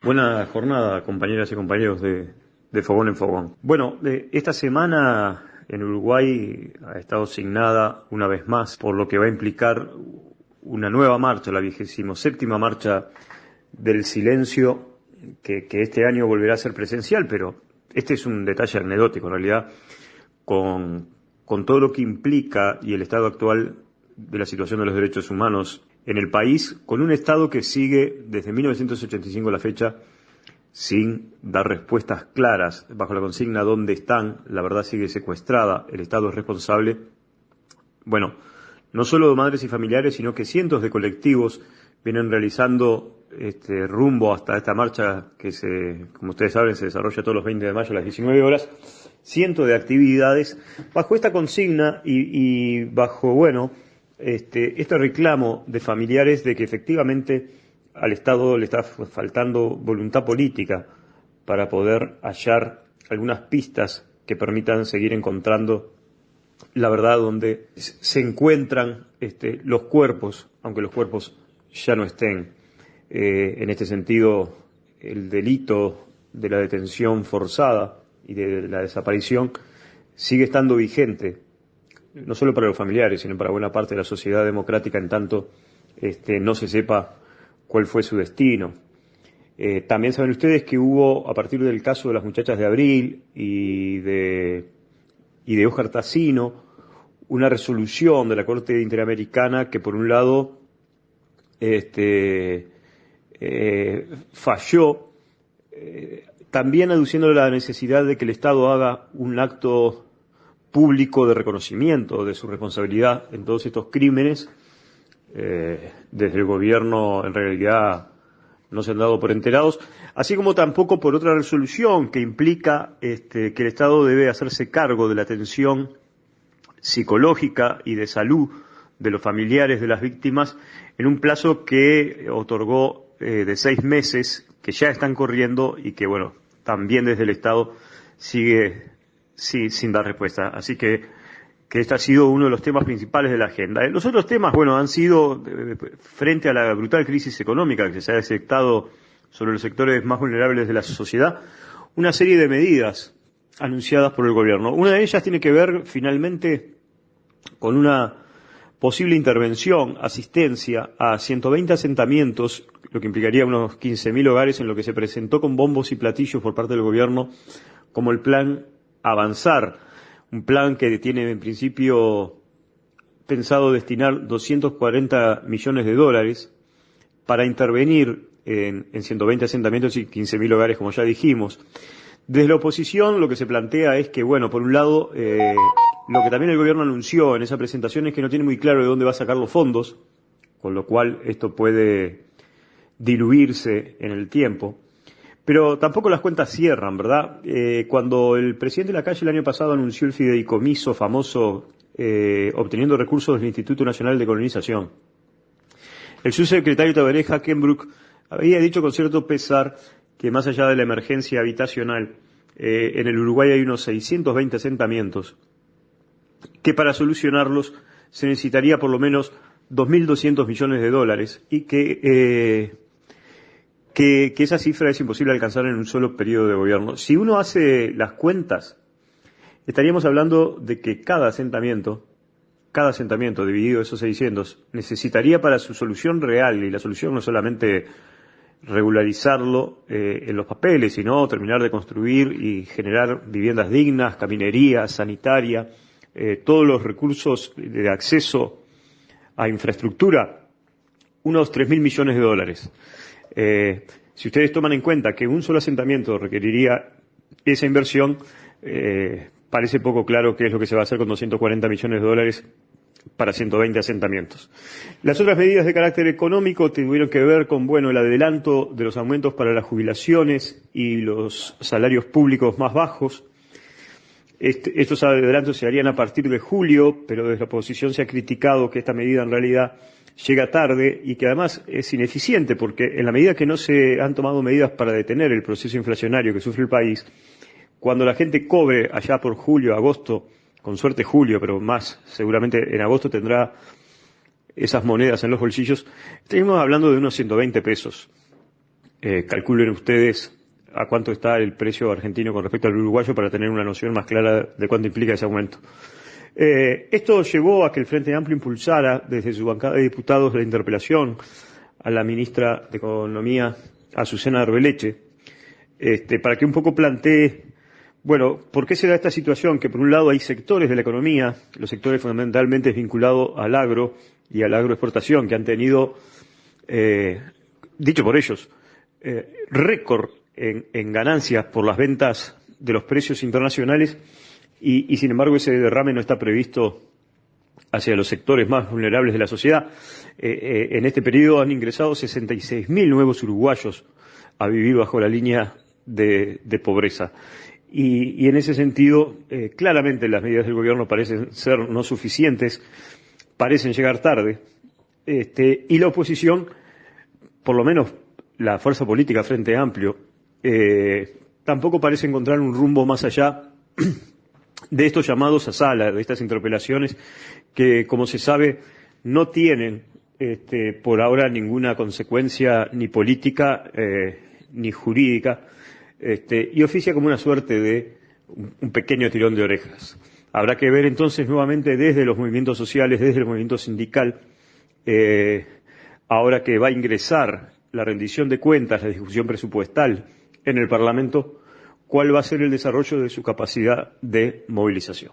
Buena jornada, compañeras y compañeros de Fogón en Fogón. Bueno, esta semana en Uruguay ha estado signada una vez más, por lo que va a implicar una nueva marcha, la 27ª marcha del silencio, que este año volverá a ser presencial, pero este es un detalle anecdótico, en realidad, con todo lo que implica y el estado actual de la situación de los derechos humanos en el país, con un Estado que sigue desde 1985 a la fecha sin dar respuestas claras bajo la consigna ¿dónde están? La verdad sigue secuestrada, el Estado es responsable. Bueno, no solo de madres y familiares, sino que cientos de colectivos vienen realizando rumbo hasta esta marcha que como ustedes saben, se desarrolla todos los 20 de mayo a las 19 horas, cientos de actividades bajo esta consigna y bajo, este reclamo de familiares de que efectivamente al Estado le está faltando voluntad política para poder hallar algunas pistas que permitan seguir encontrando la verdad donde se encuentran los cuerpos, aunque los cuerpos ya no estén. En este sentido, el delito de la detención forzada y de la desaparición sigue estando vigente, no solo para los familiares, sino para buena parte de la sociedad democrática, en tanto no se sepa cuál fue su destino. También saben ustedes que hubo, a partir del caso de las muchachas de Abril y de Óscar Tassino, una resolución de la Corte Interamericana que, por un lado, falló, también aduciendo la necesidad de que el Estado haga un acto público de reconocimiento de su responsabilidad en todos estos crímenes. Desde el gobierno, en realidad, no se han dado por enterados, así como tampoco por otra resolución que implica que el Estado debe hacerse cargo de la atención psicológica y de salud de los familiares de las víctimas en un plazo que otorgó de 6 meses, que ya están corriendo y que, también desde el Estado sigue sin dar respuesta. Así que este ha sido uno de los temas principales de la agenda. Los otros temas, han sido, frente a la brutal crisis económica que se ha desatado sobre los sectores más vulnerables de la sociedad, una serie de medidas anunciadas por el gobierno. Una de ellas tiene que ver, finalmente, con una posible intervención, asistencia a 120 asentamientos, lo que implicaría unos 15.000 hogares, en lo que se presentó con bombos y platillos por parte del gobierno como el plan Avanzar, un plan que tiene en principio pensado destinar 240 millones de dólares para intervenir en 120 asentamientos y 15.000 hogares, como ya dijimos. Desde la oposición lo que se plantea es que, por un lado, lo que también el gobierno anunció en esa presentación es que no tiene muy claro de dónde va a sacar los fondos, con lo cual esto puede diluirse en el tiempo. Pero tampoco las cuentas cierran, ¿verdad? Cuando el presidente Lacalle el año pasado anunció el fideicomiso famoso obteniendo recursos del Instituto Nacional de Colonización, el subsecretario Tabareja Kenbrook había dicho con cierto pesar que más allá de la emergencia habitacional, en el Uruguay hay unos 620 asentamientos, que para solucionarlos se necesitaría por lo menos 2.200 millones de dólares y que esa cifra es imposible alcanzar en un solo periodo de gobierno. Si uno hace las cuentas, estaríamos hablando de que cada asentamiento dividido esos 600, necesitaría para su solución real, y la solución no es solamente regularizarlo en los papeles, sino terminar de construir y generar viviendas dignas, caminería, sanitaria, todos los recursos de acceso a infraestructura, unos 3.000 millones de dólares. Si ustedes toman en cuenta que un solo asentamiento requeriría esa inversión, parece poco claro qué es lo que se va a hacer con 240 millones de dólares para 120 asentamientos. Las otras medidas de carácter económico tuvieron que ver con, el adelanto de los aumentos para las jubilaciones y los salarios públicos más bajos. Estos adelantos se harían a partir de julio, pero desde la oposición se ha criticado que esta medida en realidad llega tarde y que además es ineficiente, porque en la medida que no se han tomado medidas para detener el proceso inflacionario que sufre el país, cuando la gente cobre allá por julio, agosto, con suerte julio, pero más seguramente en agosto tendrá esas monedas en los bolsillos, estamos hablando de unos 120 pesos. calculen ustedes a cuánto está el precio argentino con respecto al uruguayo para tener una noción más clara de cuánto implica ese aumento. Esto llevó a que el Frente Amplio impulsara desde su bancada de diputados la interpelación a la ministra de Economía, Azucena Arbeleche, para que un poco plantee, bueno, ¿por qué se da esta situación? Que por un lado hay sectores de la economía, los sectores fundamentalmente vinculados al agro y a la agroexportación, que han tenido, dicho por ellos, récord en ganancias por las ventas de los precios internacionales y sin embargo ese derrame no está previsto hacia los sectores más vulnerables de la sociedad. En este periodo han ingresado 66.000 nuevos uruguayos a vivir bajo la línea de pobreza. Y en ese sentido, claramente las medidas del gobierno parecen ser no suficientes, parecen llegar tarde, y la oposición, por lo menos la fuerza política Frente Amplio, tampoco parece encontrar un rumbo más allá de estos llamados a sala, de estas interpelaciones que, como se sabe, no tienen por ahora ninguna consecuencia ni política ni jurídica, y oficia como una suerte de un pequeño tirón de orejas. Habrá que ver entonces nuevamente desde los movimientos sociales, desde el movimiento sindical, ahora que va a ingresar la rendición de cuentas, la discusión presupuestal en el Parlamento, cuál va a ser el desarrollo de su capacidad de movilización.